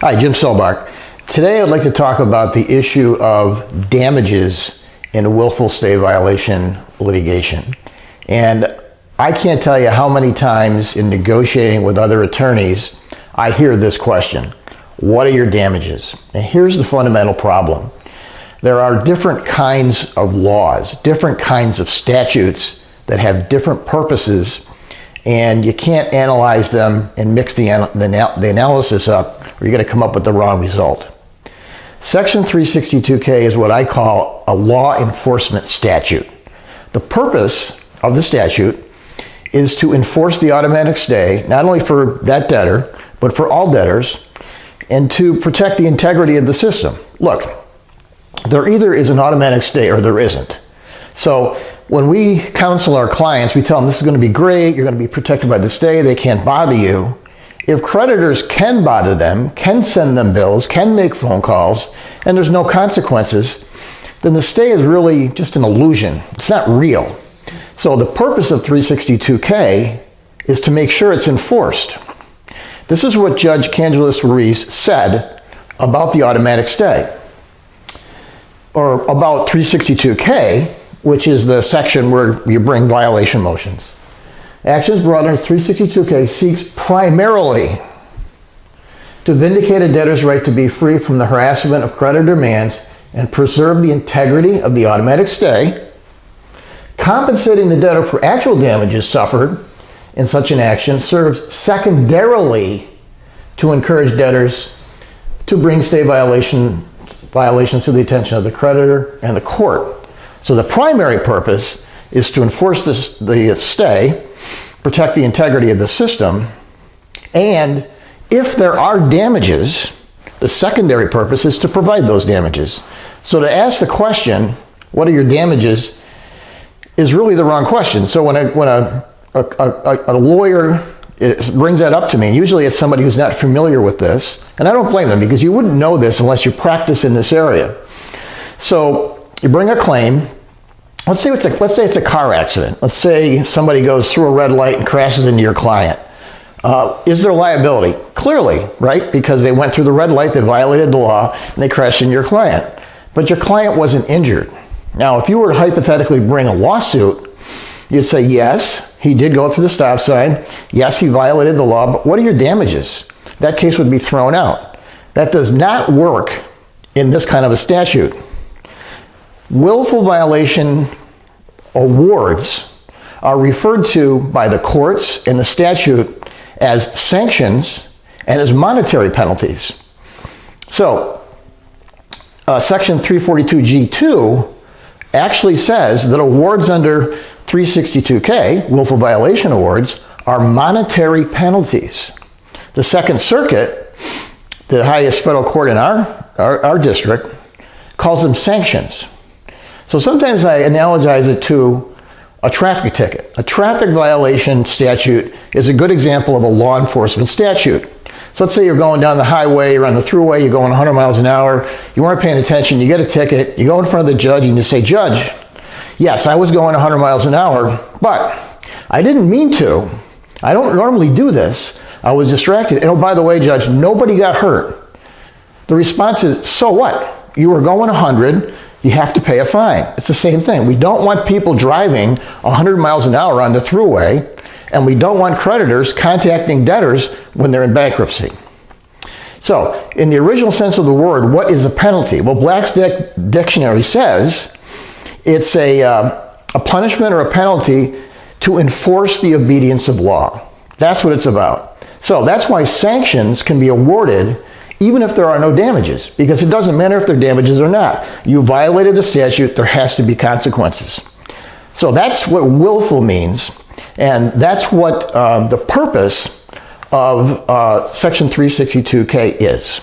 Hi, Jim Selbach. Today I'd like to talk about the issue of damages in a willful stay violation litigation. And I can't tell you how many times in negotiating with other attorneys I hear this question: what are your damages? And here's the fundamental problem. There are different kinds of laws, different kinds of statutes that have different purposes, and you can't analyze them and mix the analysis up, or you're going to come up with the wrong result. Section 362K is what I call a law enforcement statute. The purpose of the statute is to enforce the automatic stay, not only for that debtor, but for all debtors, and to protect the integrity of the system. Look, there either is an automatic stay or there isn't. So when we counsel our clients, we tell them this is going to be great, you're going to be protected by the stay, they can't bother you. If creditors can bother them, can send them bills, can make phone calls, and there's no consequences, then the stay is really just an illusion. It's not real. So the purpose of 362K is to make sure it's enforced. This is what Judge Cangelis Ruiz said about the automatic stay, or about 362K, which is the section where you bring violation motions. Actions brought under 362K seeks primarily to vindicate a debtor's right to be free from the harassment of creditor demands and preserve the integrity of the automatic stay. Compensating the debtor for actual damages suffered in such an action serves secondarily to encourage debtors to bring stay violations to the attention of the creditor and the court. So the primary purpose is to enforce the stay, protect the integrity of the system, and if there are damages, the secondary purpose is to provide those damages. So to ask the question, what are your damages, is really the wrong question. So when a lawyer brings that up to me, and usually it's somebody who's not familiar with this, and I don't blame them because you wouldn't know this unless you practice in this area. So you bring a claim. Let's say it's a car accident. Let's say somebody goes through a red light and crashes into your client. Is there liability? Clearly, right? Because they went through the red light, they violated the law, and they crashed into your client. But your client wasn't injured. Now, if you were to hypothetically bring a lawsuit, you'd say, yes, he did go through the stop sign. Yes, he violated the law, but what are your damages? That case would be thrown out. That does not work in this kind of a statute. Willful violation awards are referred to by the courts in the statute as sanctions and as monetary penalties. So, Section 342G2 actually says that awards under 362K, willful violation awards, are monetary penalties. The Second Circuit, the highest federal court in our district, calls them sanctions. So sometimes I analogize it to a traffic ticket. A traffic violation statute is a good example of a law enforcement statute. So let's say you're going down the highway, you're on the thruway, you're going 100 miles an hour, you weren't paying attention, you get a ticket, you go in front of the judge and you say, Judge, yes, I was going 100 miles an hour, but I didn't mean to. I don't normally do this. I was distracted. And oh, by the way, Judge, nobody got hurt. The response is, so what? You were going 100, you have to pay a fine. It's the same thing. We don't want people driving 100 miles an hour on the thruway, and we don't want creditors contacting debtors when they're in bankruptcy. So, in the original sense of the word, what is a penalty? Well, Black's Dictionary says it's a punishment or a penalty to enforce the obedience of law. That's what it's about. So that's why sanctions can be awarded even if there are no damages, because it doesn't matter if there are damages or not. You violated the statute, there has to be consequences. So that's what willful means, and that's what the purpose of Section 362K is.